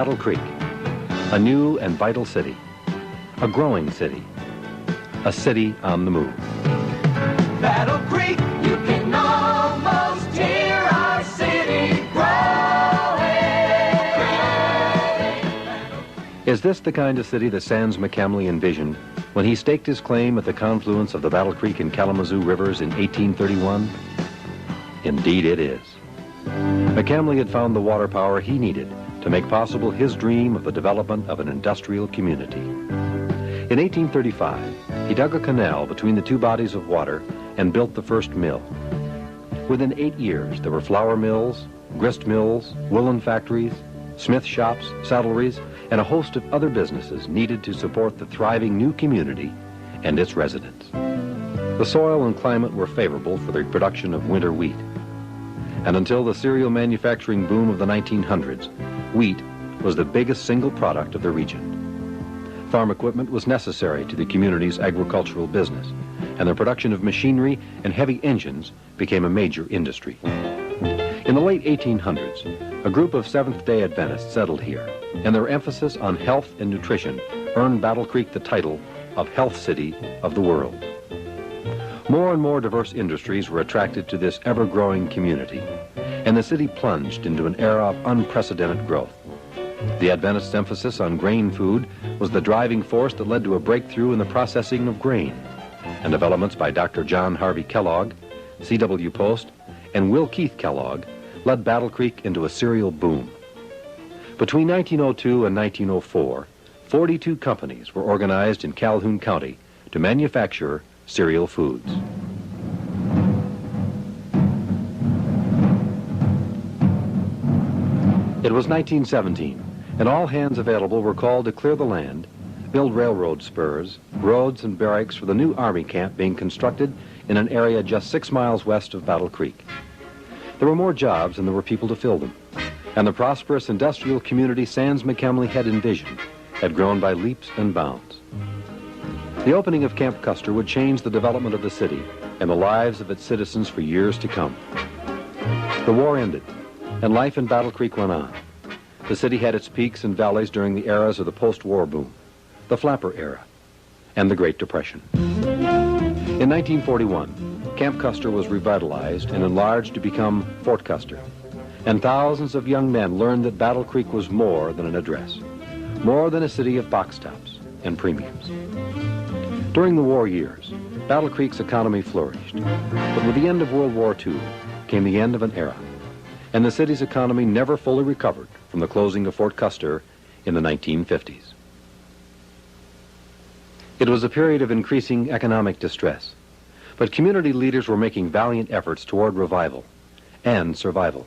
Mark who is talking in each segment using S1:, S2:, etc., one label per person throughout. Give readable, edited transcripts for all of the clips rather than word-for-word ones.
S1: Battle Creek, a new and vital city, a growing city, a city on the move.
S2: Battle Creek, you can almost hear our city growing.
S1: Is this the kind of city that Sands McCamley envisioned when he staked his claim at the confluence of the Battle Creek and Kalamazoo rivers in 1831? Indeed it is. McCamley had found the water power he needed to make possible his dream of the development of an industrial community. In 1835, he dug a canal between the two bodies of water and built the first mill. Within 8 years, there were flour mills, grist mills, woolen factories, smith shops, saddleries, and a host of other businesses needed to support the thriving new community and its residents. The soil and climate were favorable for the production of winter wheat. And until the cereal manufacturing boom of the 1900s, wheat was the biggest single product of the region. Farm equipment was necessary to the community's agricultural business, and the production of machinery and heavy engines became a major industry. In the late 1800s, a group of Seventh-day Adventists settled here, and their emphasis on health and nutrition earned Battle Creek the title of Health City of the World. More and more diverse industries were attracted to this ever-growing community, and the city plunged into an era of unprecedented growth. The Adventists' emphasis on grain food was the driving force that led to a breakthrough in the processing of grain, and developments by Dr. John Harvey Kellogg, C.W. Post, and Will Keith Kellogg led Battle Creek into a cereal boom. Between 1902 and 1904, 42 companies were organized in Calhoun County to manufacture cereal foods. It was 1917, and all hands available were called to clear the land, build railroad spurs, roads, and barracks for the new army camp being constructed in an area just 6 miles west of Battle Creek. There were more jobs than there were people to fill them, and the prosperous industrial community Sands McCamley had envisioned had grown by leaps and bounds. The opening of Camp Custer would change the development of the city and the lives of its citizens for years to come. The war ended, and life in Battle Creek went on. The city had its peaks and valleys during the eras of the post-war boom, the Flapper era, and the Great Depression. In 1941, Camp Custer was revitalized and enlarged to become Fort Custer, and thousands of young men learned that Battle Creek was more than an address, more than a city of box tops and premiums. During the war years, Battle Creek's economy flourished, but with the end of World War II came the end of an era, and the city's economy never fully recovered from the closing of Fort Custer in the 1950s. It was a period of increasing economic distress, but community leaders were making valiant efforts toward revival and survival.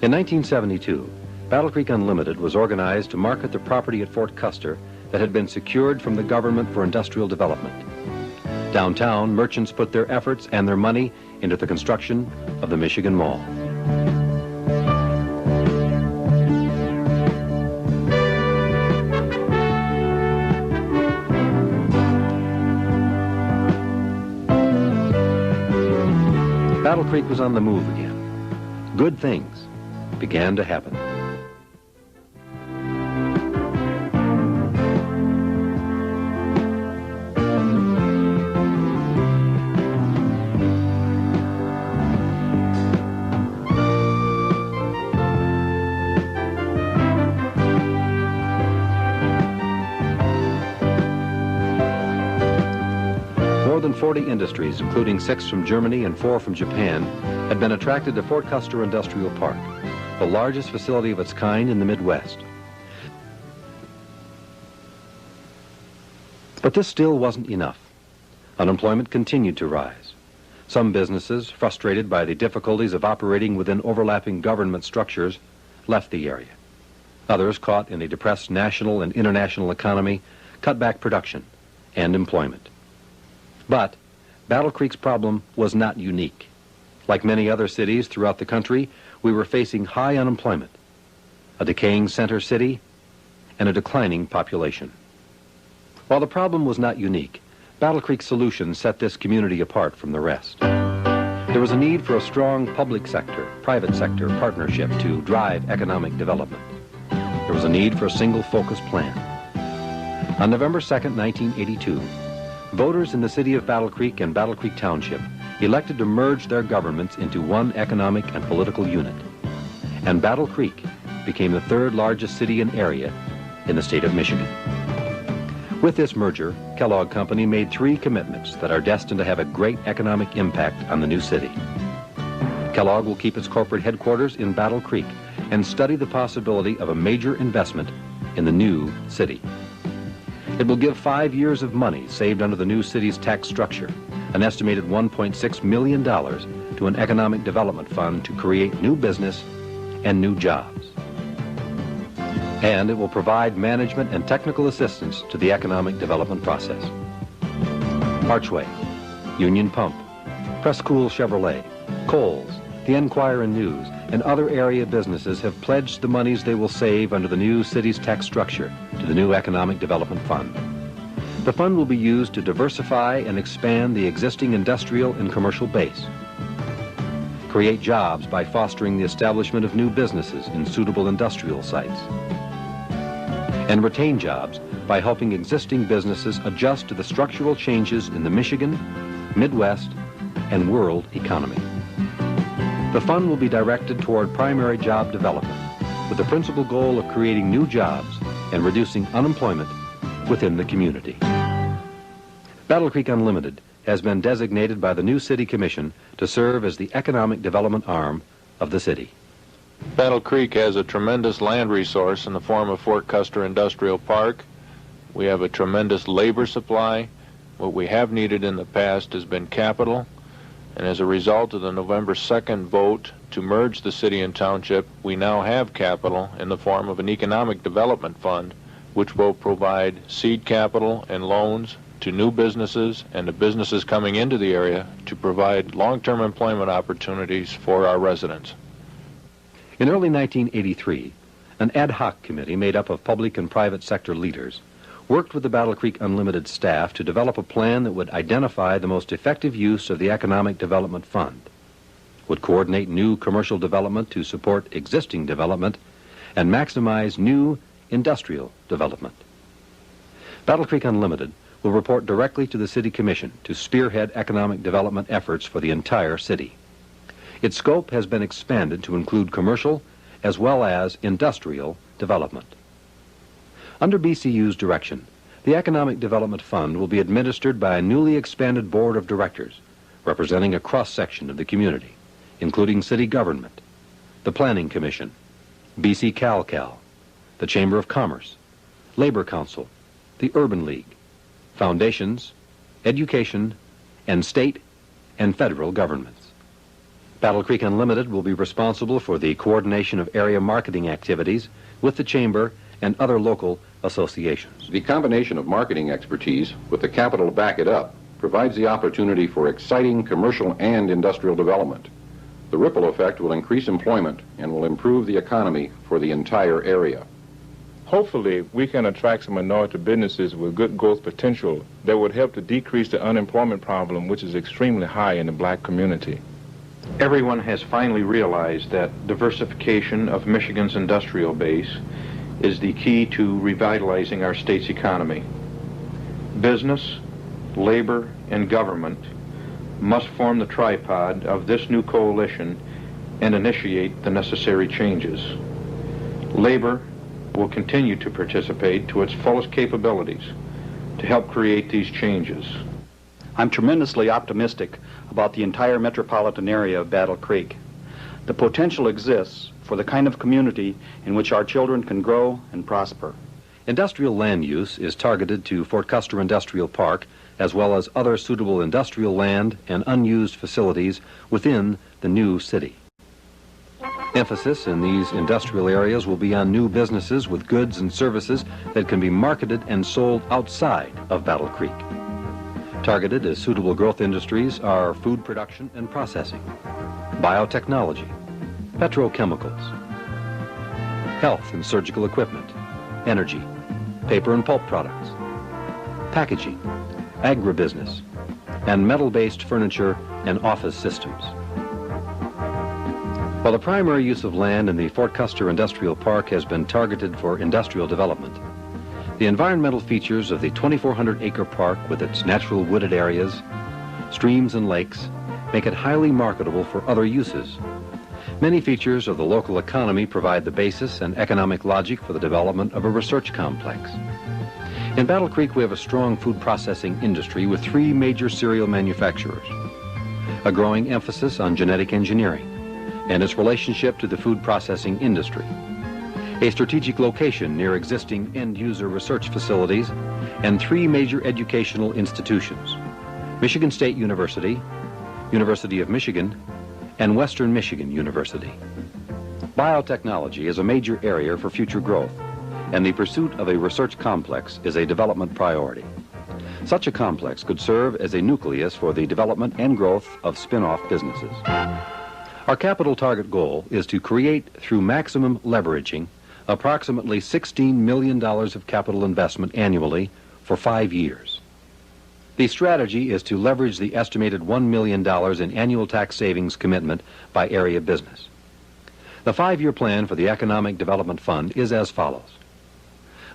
S1: In 1972, Battle Creek Unlimited was organized to market the property at Fort Custer that had been secured from the government for industrial development. Downtown, merchants put their efforts and their money into the construction of the Michigan Mall. Battle Creek was on the move again. Good things began to happen. More than 40 industries, including 6 from Germany and 4 from Japan, had been attracted to Fort Custer Industrial Park, the largest facility of its kind in the Midwest. But this still wasn't enough. Unemployment continued to rise. Some businesses, frustrated by the difficulties of operating within overlapping government structures, left the area. Others, caught in a depressed national and international economy, cut back production and employment. But Battle Creek's problem was not unique. Like many other cities throughout the country, we were facing high unemployment, a decaying center city, and a declining population. While the problem was not unique, Battle Creek's solution set this community apart from the rest. There was a need for a strong public sector, private sector partnership to drive economic development. there was a need for a single focused plan. On November 2nd, 1982, voters in the city of Battle Creek and Battle Creek Township elected to merge their governments into one economic and political unit. And Battle Creek became the third largest city and area in the state of Michigan. With this merger, Kellogg Company made 3 commitments that are destined to have a great economic impact on the new city. Kellogg will keep its corporate headquarters in Battle Creek and study the possibility of a major investment in the new city. It will give 5 years of money saved under the new city's tax structure, an estimated $1.6 million, to an economic development fund to create new business and new jobs. And it will provide management and technical assistance to the economic development process. Archway, Union Pump, Prescool Chevrolet, Kohl's, the Enquirer and News, and other area businesses have pledged the monies they will save under the new city's tax structure to the new Economic Development Fund. The fund will be used to diversify and expand the existing industrial and commercial base, create jobs by fostering the establishment of new businesses in suitable industrial sites, and retain jobs by helping existing businesses adjust to the structural changes in the Michigan, Midwest, and world economy. The fund will be directed toward primary job development with the principal goal of creating new jobs and reducing unemployment within the community. Battle Creek Unlimited has been designated by the new City Commission to serve as the economic development arm of the city.
S3: Battle Creek has a tremendous land resource in the form of Fort Custer Industrial Park. We have a tremendous labor supply. What we have needed in the past has been capital. And as a result of the November 2nd vote to merge the city and township, we now have capital in the form of an economic development fund, which will provide seed capital and loans to new businesses and the businesses coming into the area to provide long-term employment opportunities for our residents.
S1: In early 1983, an ad hoc committee made up of public and private sector leaders worked with the Battle Creek Unlimited staff to develop a plan that would identify the most effective use of the Economic Development Fund, would coordinate new commercial development to support existing development, and maximize new industrial development. Battle Creek Unlimited will report directly to the City Commission to spearhead economic development efforts for the entire city. Its scope has been expanded to include commercial as well as industrial development. Under BCU's direction, the Economic Development Fund will be administered by a newly expanded board of directors representing a cross-section of the community, including city government, the Planning Commission, BC CalCal, the Chamber of Commerce, Labor Council, the Urban League, foundations, education, and state and federal governments. Battle Creek Unlimited will be responsible for the coordination of area marketing activities with the Chamber and other local associations.
S4: The combination of marketing expertise with the capital to back it up provides the opportunity for exciting commercial and industrial development. The ripple effect will increase employment and will improve the economy for the entire area.
S5: Hopefully, we can attract some minority businesses with good growth potential that would help to decrease the unemployment problem, which is extremely high in the black community.
S6: Everyone has finally realized that diversification of Michigan's industrial base is the key to revitalizing our state's economy. Business, labor, and government must form the tripod of this new coalition and initiate the necessary changes. Labor will continue to participate to its fullest capabilities to help create these changes.
S7: I'm tremendously optimistic about the entire metropolitan area of Battle Creek. The potential exists for the kind of community in which our children can grow and prosper.
S1: Industrial land use is targeted to Fort Custer Industrial Park, as well as other suitable industrial land and unused facilities within the new city. Emphasis in these industrial areas will be on new businesses with goods and services that can be marketed and sold outside of Battle Creek. Targeted as suitable growth industries are food production and processing, biotechnology, petrochemicals, health and surgical equipment, energy, paper and pulp products, packaging, agribusiness, and metal-based furniture and office systems. While the primary use of land in the Fort Custer Industrial Park has been targeted for industrial development, the environmental features of the 2,400-acre park with its natural wooded areas, streams and lakes make it highly marketable for other uses. Many features of the local economy provide the basis and economic logic for the development of a research complex. In Battle Creek, we have a strong food processing industry with 3 major cereal manufacturers, a growing emphasis on genetic engineering and its relationship to the food processing industry, a strategic location near existing end-user research facilities, and 3 major educational institutions: Michigan State University, University of Michigan, and Western Michigan University. Biotechnology is a major area for future growth, and the pursuit of a research complex is a development priority. Such a complex could serve as a nucleus for the development and growth of spin-off businesses. Our capital target goal is to create, through maximum leveraging, approximately $16 million of capital investment annually for 5 years. The strategy is to leverage the estimated $1 million in annual tax savings commitment by area business. The 5-year plan for the Economic Development Fund is as follows: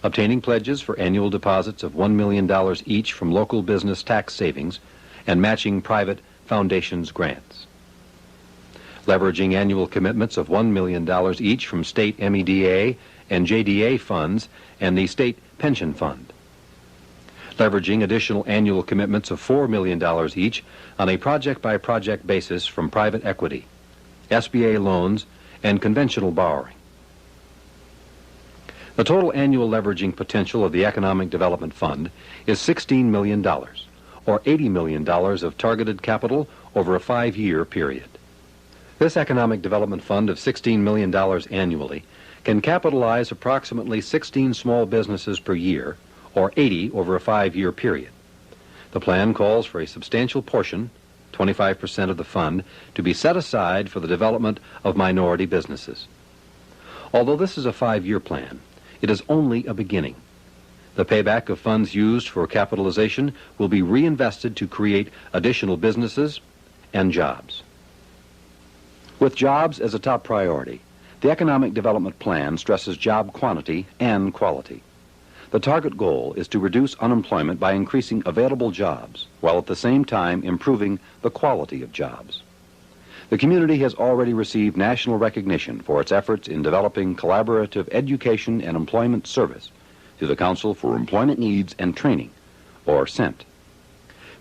S1: obtaining pledges for annual deposits of $1 million each from local business tax savings and matching private foundations grants. Leveraging annual commitments of $1 million each from state MEDA and JDA funds and the state pension fund. Leveraging additional annual commitments of $4 million each on a project-by-project basis from private equity, SBA loans, and conventional borrowing. The total annual leveraging potential of the Economic Development Fund is $16 million, or $80 million of targeted capital over a 5-year period. This Economic Development Fund of $16 million annually can capitalize approximately 16 small businesses per year, or 80 over a 5-year period. The plan calls for a substantial portion, 25% of the fund, to be set aside for the development of minority businesses. Although this is a 5-year plan, it is only a beginning. The payback of funds used for capitalization will be reinvested to create additional businesses and jobs. With jobs as a top priority, the Economic Development Plan stresses job quantity and quality. The target goal is to reduce unemployment by increasing available jobs, while at the same time improving the quality of jobs. The community has already received national recognition for its efforts in developing collaborative education and employment service through the Council for Employment Needs and Training, or CENT.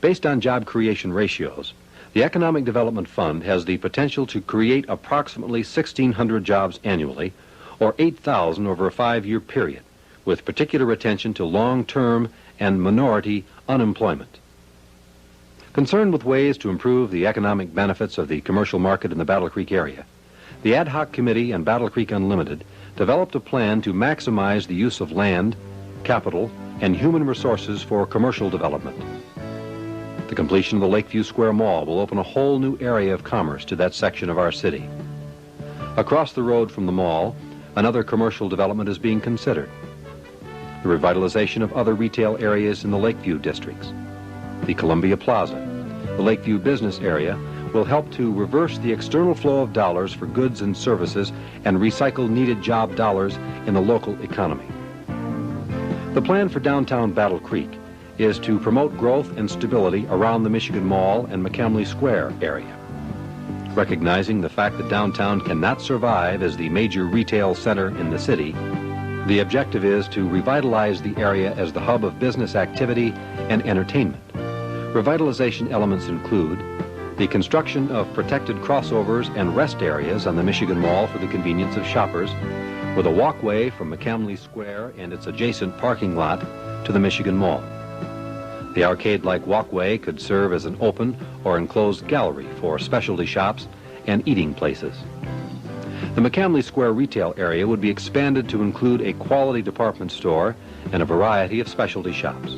S1: Based on job creation ratios, the Economic Development Fund has the potential to create approximately 1,600 jobs annually, or 8,000 over a 5-year period, with particular attention to long-term and minority unemployment. Concerned with ways to improve the economic benefits of the commercial market in the Battle Creek area, the Ad Hoc Committee and Battle Creek Unlimited developed a plan to maximize the use of land, capital, and human resources for commercial development. The completion of the Lakeview Square Mall will open a whole new area of commerce to that section of our city. Across the road from the mall, another commercial development is being considered: the revitalization of other retail areas in the Lakeview districts. The Columbia Plaza, the Lakeview business area, will help to reverse the external flow of dollars for goods and services and recycle needed job dollars in the local economy. The plan for downtown Battle Creek is to promote growth and stability around the Michigan Mall and McCamley Square area. Recognizing the fact that downtown cannot survive as the major retail center in the city, the objective is to revitalize the area as the hub of business activity and entertainment. Revitalization elements include the construction of protected crossovers and rest areas on the Michigan Mall for the convenience of shoppers, with a walkway from McCamley Square and its adjacent parking lot to the Michigan Mall. The arcade-like walkway could serve as an open or enclosed gallery for specialty shops and eating places. The McCamley Square retail area would be expanded to include a quality department store and a variety of specialty shops,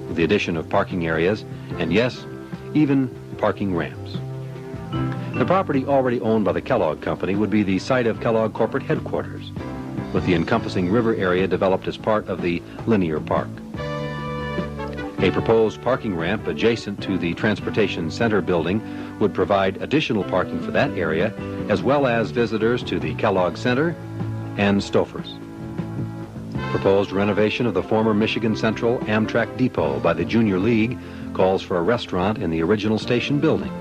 S1: with the addition of parking areas and, yes, even parking ramps. The property already owned by the Kellogg Company would be the site of Kellogg corporate headquarters, with the encompassing river area developed as part of the linear park. A proposed parking ramp adjacent to the Transportation Center building would provide additional parking for that area, as well as visitors to the Kellogg Center and Stouffer's. Proposed renovation of the former Michigan Central Amtrak Depot by the Junior League calls for a restaurant in the original station building,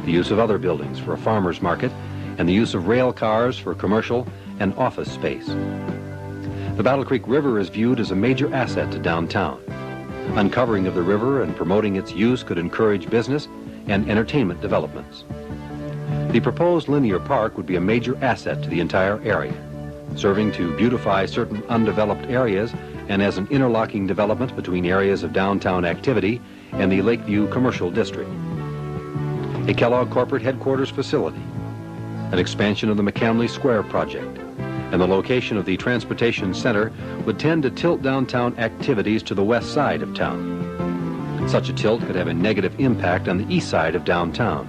S1: the use of other buildings for a farmer's market, and the use of rail cars for commercial and office space. The Battle Creek River is viewed as a major asset to downtown. Uncovering of the river and promoting its use could encourage business and entertainment developments. The proposed linear park would be a major asset to the entire area, serving to beautify certain undeveloped areas and as an interlocking development between areas of downtown activity and the Lakeview Commercial District. A Kellogg corporate headquarters facility, an expansion of the McCamley Square project, and the location of the Transportation Center would tend to tilt downtown activities to the west side of town. Such a tilt could have a negative impact on the east side of downtown.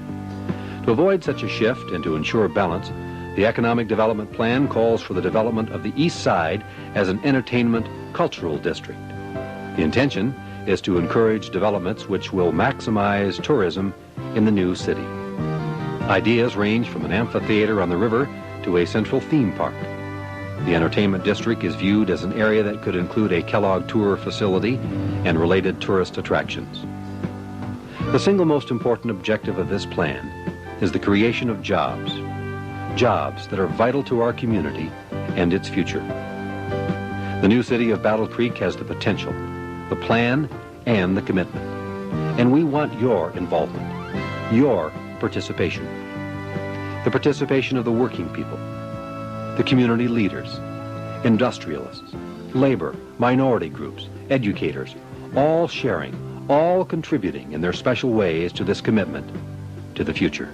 S1: To avoid such a shift and to ensure balance, the Economic Development Plan calls for the development of the east side as an entertainment cultural district. The intention is to encourage developments which will maximize tourism in the new city. Ideas range from an amphitheater on the river to a central theme park. The entertainment district is viewed as an area that could include a Kellogg tour facility and related tourist attractions. The single most important objective of this plan is the creation of jobs, jobs that are vital to our community and its future. The new city of Battle Creek has the potential, the plan, and the commitment. And we want your involvement, your participation. The participation of the working people, the community leaders, industrialists, labor, minority groups, educators, all sharing, all contributing in their special ways to this commitment to the future.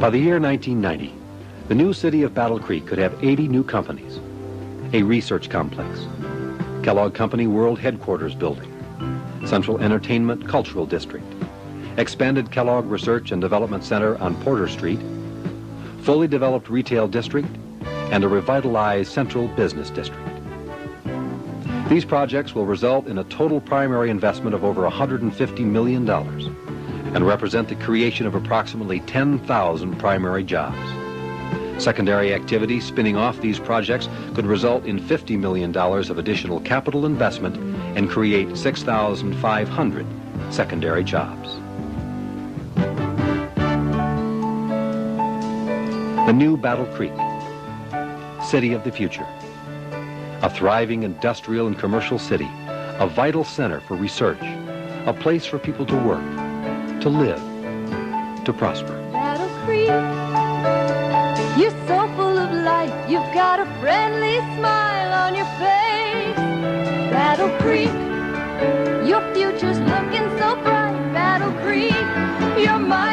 S1: By the year 1990, the new city of Battle Creek could have 80 new companies, a research complex, Kellogg Company World Headquarters building, Central Entertainment Cultural District, expanded Kellogg Research and Development Center on Porter Street, fully developed retail district, and a revitalized central business district. These projects will result in a total primary investment of over $150 million and represent the creation of approximately 10,000 primary jobs. Secondary activities spinning off these projects could result in $50 million of additional capital investment and create 6,500 secondary jobs. The new Battle Creek, city of the future. A thriving industrial and commercial city, a vital center for research, a place for people to work, to live, to prosper.
S8: Battle Creek, you're so full of life, you've got a friendly smile on your face. Battle Creek, your future's looking so bright. Battle Creek, you're my